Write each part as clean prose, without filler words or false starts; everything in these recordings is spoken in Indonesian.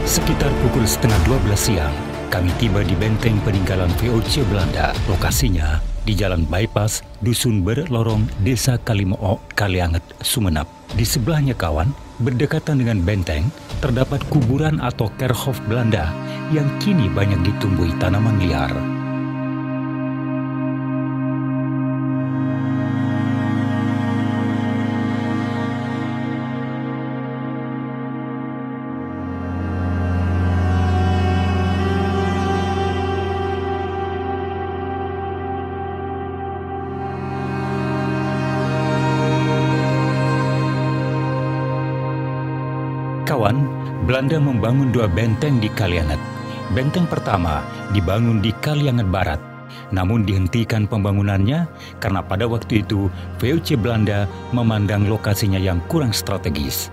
Sekitar pukul setengah 12 siang, kami tiba di benteng peninggalan VOC Belanda. Lokasinya di Jalan Bypass, Dusun Berlorong, Desa Kalimoo, Kalianget, Sumenep. Di sebelahnya kawan, berdekatan dengan benteng, terdapat kuburan atau kerkhof Belanda yang kini banyak ditumbuhi tanaman liar. Kawan, Belanda membangun dua benteng di Kalianget. Benteng pertama dibangun di Kalianget Barat, namun dihentikan pembangunannya karena pada waktu itu VOC Belanda memandang lokasinya yang kurang strategis.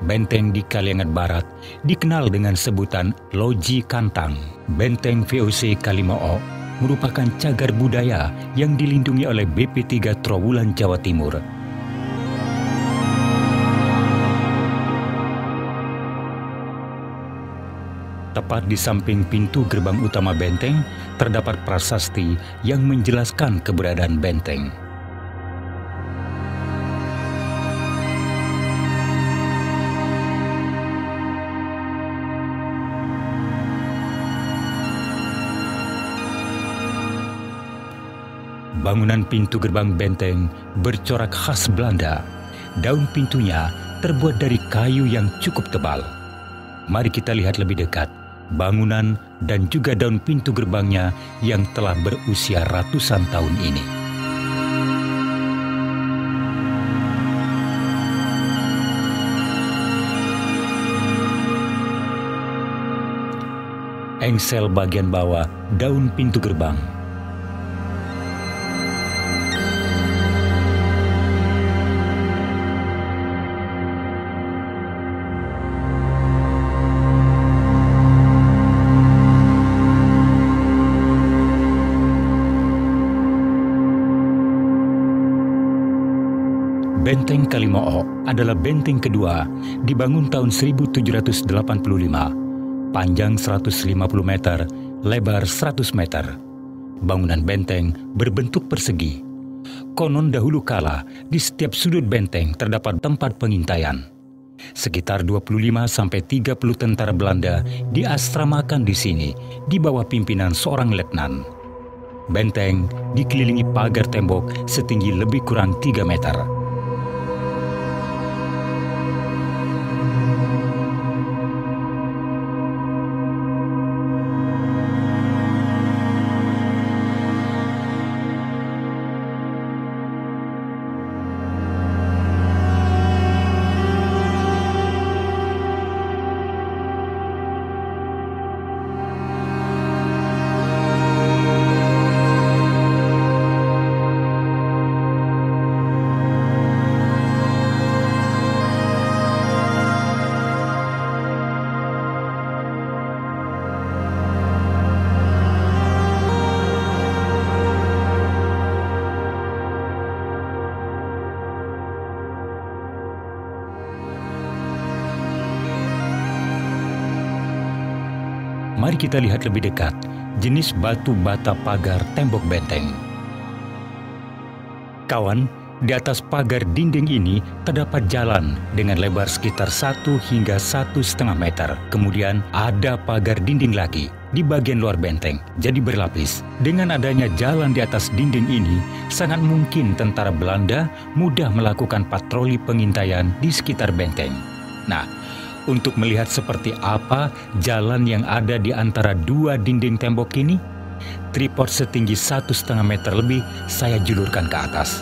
Benteng di Kalianget Barat dikenal dengan sebutan Loji Kantang. Benteng VOC Kalimoo merupakan cagar budaya yang dilindungi oleh BP3 Trowulan Jawa Timur. Tepat di samping pintu gerbang utama benteng, terdapat prasasti yang menjelaskan keberadaan benteng. Bangunan pintu gerbang benteng bercorak khas Belanda. Daun pintunya terbuat dari kayu yang cukup tebal. Mari kita lihat lebih dekat bangunan dan juga daun pintu gerbangnya yang telah berusia ratusan tahun ini. Engsel bagian bawah daun pintu gerbang. Benteng Kalimoo adalah benteng kedua, dibangun tahun 1785, panjang 150 meter, lebar 100 meter. Bangunan benteng berbentuk persegi. Konon dahulu kala, di setiap sudut benteng terdapat tempat pengintaian. Sekitar 25-30 tentara Belanda diasramakan di sini, di bawah pimpinan seorang letnan. Benteng dikelilingi pagar tembok setinggi lebih kurang 3 meter. Mari kita lihat lebih dekat jenis batu bata pagar tembok benteng. Kawan, di atas pagar dinding ini terdapat jalan dengan lebar sekitar 1 hingga 1,5 meter. Kemudian ada pagar dinding lagi di bagian luar benteng, jadi berlapis. Dengan adanya jalan di atas dinding ini, sangat mungkin tentara Belanda mudah melakukan patroli pengintaian di sekitar benteng. Nah, untuk melihat seperti apa jalan yang ada di antara dua dinding tembok ini, tripod setinggi 1,5 meter lebih saya julurkan ke atas.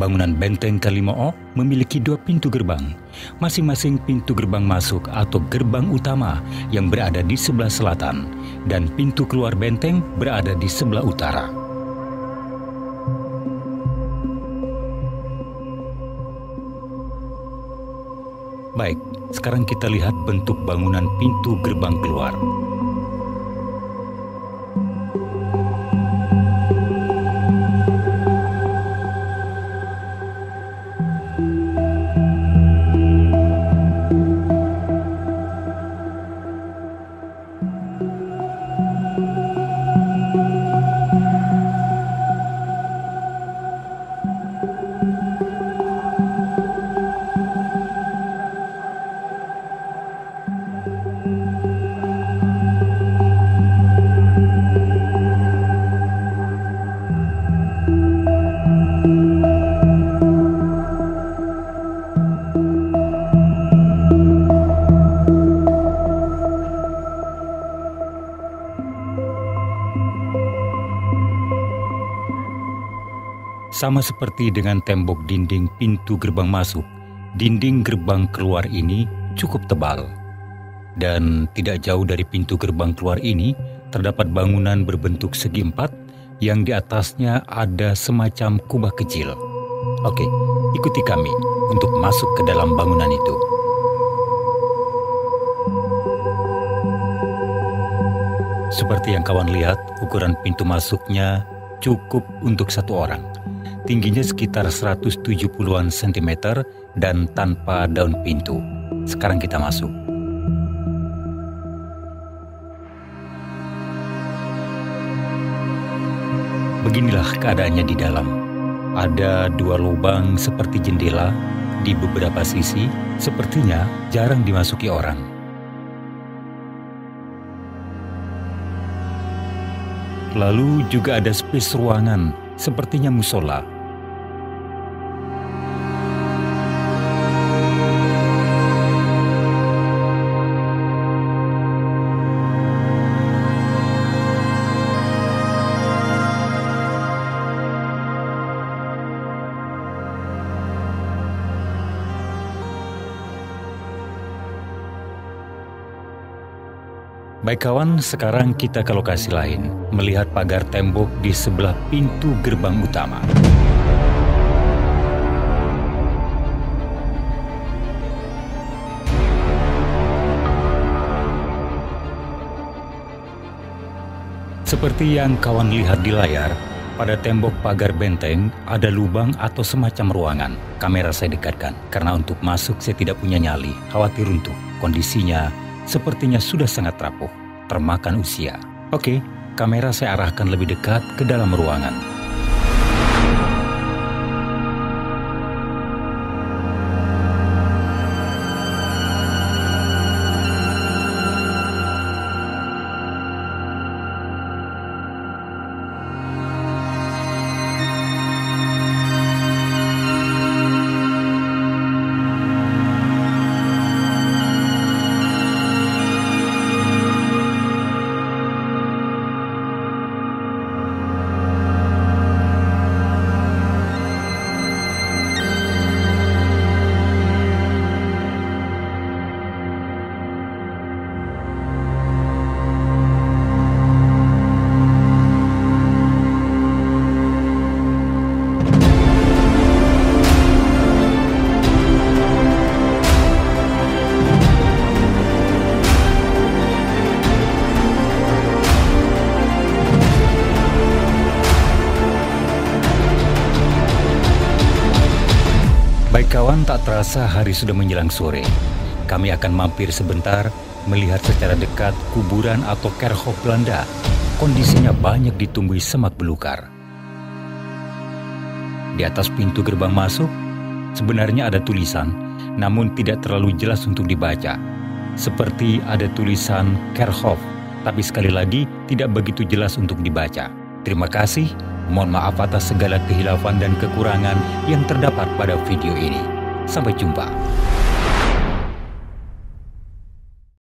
Bangunan benteng Kalimo'o memiliki 2 pintu gerbang, masing-masing pintu gerbang masuk atau gerbang utama yang berada di sebelah selatan dan pintu keluar benteng berada di sebelah utara. Baik, sekarang kita lihat bentuk bangunan pintu gerbang keluar. Sama seperti dengan tembok dinding pintu gerbang masuk, dinding gerbang keluar ini cukup tebal. Dan tidak jauh dari pintu gerbang keluar ini, terdapat bangunan berbentuk segi empat yang di atasnya ada semacam kubah kecil. Oke, ikuti kami untuk masuk ke dalam bangunan itu. Seperti yang kawan lihat, ukuran pintu masuknya cukup untuk 1 orang. Tingginya sekitar 170-an cm dan tanpa daun pintu. Sekarang kita masuk. Beginilah keadaannya di dalam. Ada 2 lubang seperti jendela di beberapa sisi, sepertinya jarang dimasuki orang. Lalu juga ada space ruangan, sepertinya musola. Baik kawan, sekarang kita ke lokasi lain, melihat pagar tembok di sebelah pintu gerbang utama. Seperti yang kawan lihat di layar, pada tembok pagar benteng ada lubang atau semacam ruangan. Kamera saya dekatkan, karena untuk masuk saya tidak punya nyali, khawatir runtuh. Kondisinya sepertinya sudah sangat rapuh, termakan usia. Oke, kamera saya arahkan lebih dekat ke dalam ruangan. Baik kawan, tak terasa hari sudah menjelang sore. Kami akan mampir sebentar melihat secara dekat kuburan atau kerkhof Belanda. Kondisinya banyak ditumbuhi semak belukar. Di atas pintu gerbang masuk, sebenarnya ada tulisan, namun tidak terlalu jelas untuk dibaca. Seperti ada tulisan Kerkhof, tapi sekali lagi tidak begitu jelas untuk dibaca. Terima kasih, mohon maaf atas segala kehilafan dan kekurangan yang terdapat pada video ini. Sampai jumpa.